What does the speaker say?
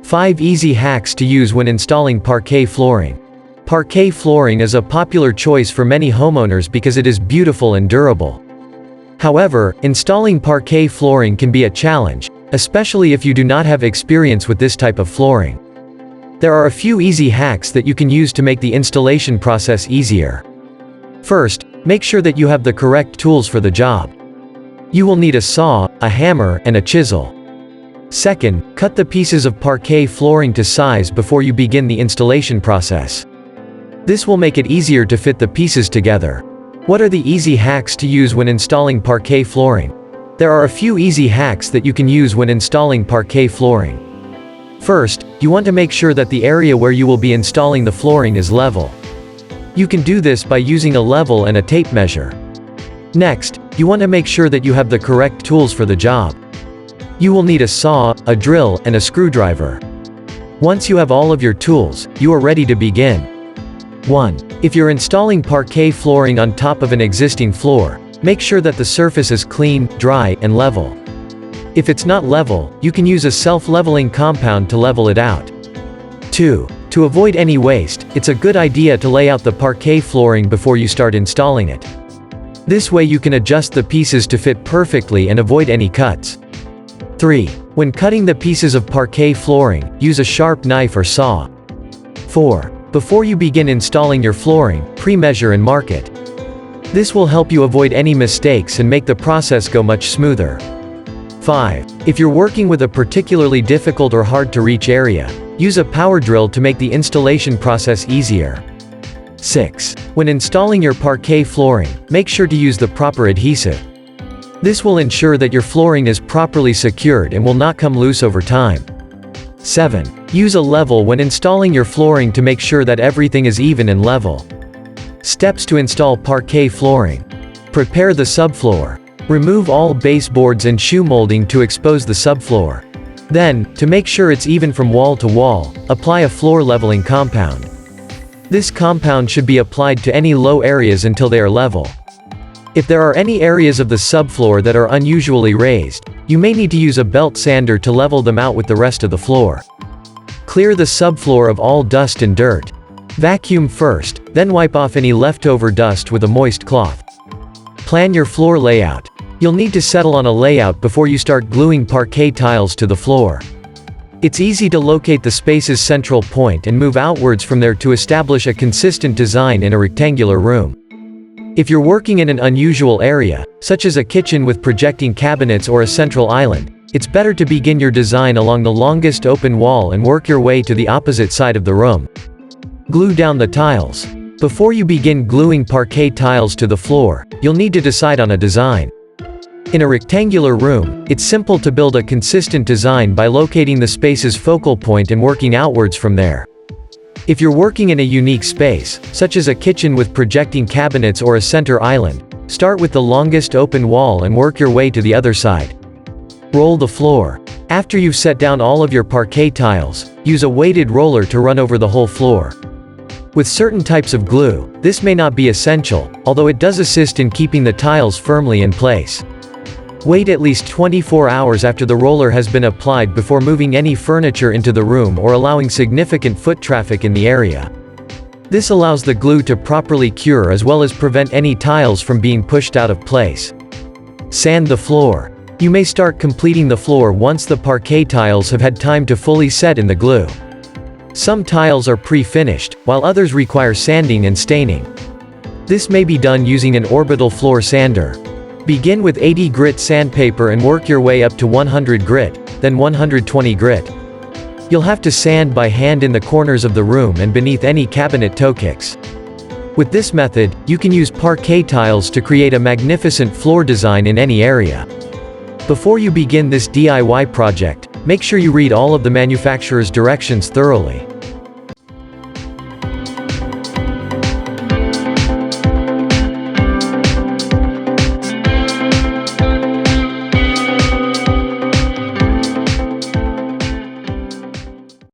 5 easy hacks to use when installing parquet flooring. Parquet flooring is a popular choice for many homeowners because it is beautiful and durable. However, installing parquet flooring can be a challenge, especially if you do not have experience with this type of flooring. There are a few easy hacks that you can use to make the installation process easier. First, make sure that you have the correct tools for the job. You will need a saw, a hammer, and a chisel. Second, cut the pieces of parquet flooring to size before you begin the installation process. This will make it easier to fit the pieces together. What are the easy hacks to use when installing parquet flooring? There are a few easy hacks that you can use when installing parquet flooring. First, you want to make sure that the area where you will be installing the flooring is level. You can do this by using a level and a tape measure. Next, you want to make sure that you have the correct tools for the job. You will need a saw, a drill, and a screwdriver. Once you have all of your tools, you are ready to begin. 1. If you're installing parquet flooring on top of an existing floor, make sure that the surface is clean, dry, and level. If it's not level, you can use a self-leveling compound to level it out. 2. To avoid any waste, it's a good idea to lay out the parquet flooring before you start installing it. This way you can adjust the pieces to fit perfectly and avoid any cuts. 3. When cutting the pieces of parquet flooring, use a sharp knife or saw. 4. Before you begin installing your flooring, pre-measure and mark it. This will help you avoid any mistakes and make the process go much smoother. 5. If you're working with a particularly difficult or hard-to-reach area, use a power drill to make the installation process easier. 6. When installing your parquet flooring, make sure to use the proper adhesive. This will ensure that your flooring is properly secured and will not come loose over time. 7. Use a level when installing your flooring to make sure that everything is even and level. Steps to install parquet flooring. Prepare the subfloor. Remove all baseboards and shoe molding to expose the subfloor. Then, to make sure it's even from wall to wall, apply a floor leveling compound. This compound should be applied to any low areas until they are level. If there are any areas of the subfloor that are unusually raised, you may need to use a belt sander to level them out with the rest of the floor. Clear the subfloor of all dust and dirt. Vacuum first, then wipe off any leftover dust with a moist cloth. Plan your floor layout. You'll need to settle on a layout before you start gluing parquet tiles to the floor. It's easy to locate the space's central point and move outwards from there to establish a consistent design in a rectangular room. If you're working in an unusual area, such as a kitchen with projecting cabinets or a central island, it's better to begin your design along the longest open wall and work your way to the opposite side of the room. Glue down the tiles. Before you begin gluing parquet tiles to the floor, you'll need to decide on a design. In a rectangular room, it's simple to build a consistent design by locating the space's focal point and working outwards from there. If you're working in a unique space, such as a kitchen with projecting cabinets or a center island, start with the longest open wall and work your way to the other side. Roll the floor. After you've set down all of your parquet tiles, use a weighted roller to run over the whole floor. With certain types of glue, this may not be essential, although it does assist in keeping the tiles firmly in place. Wait at least 24 hours after the roller has been applied before moving any furniture into the room or allowing significant foot traffic in the area. This allows the glue to properly cure as well as prevent any tiles from being pushed out of place. Sand the floor. You may start completing the floor once the parquet tiles have had time to fully set in the glue. Some tiles are pre-finished, while others require sanding and staining. This may be done using an orbital floor sander. Begin with 80 grit sandpaper and work your way up to 100 grit, then 120 grit. You'll have to sand by hand in the corners of the room and beneath any cabinet toe kicks. With this method, you can use parquet tiles to create a magnificent floor design in any area. Before you begin this DIY project, make sure you read all of the manufacturer's directions thoroughly.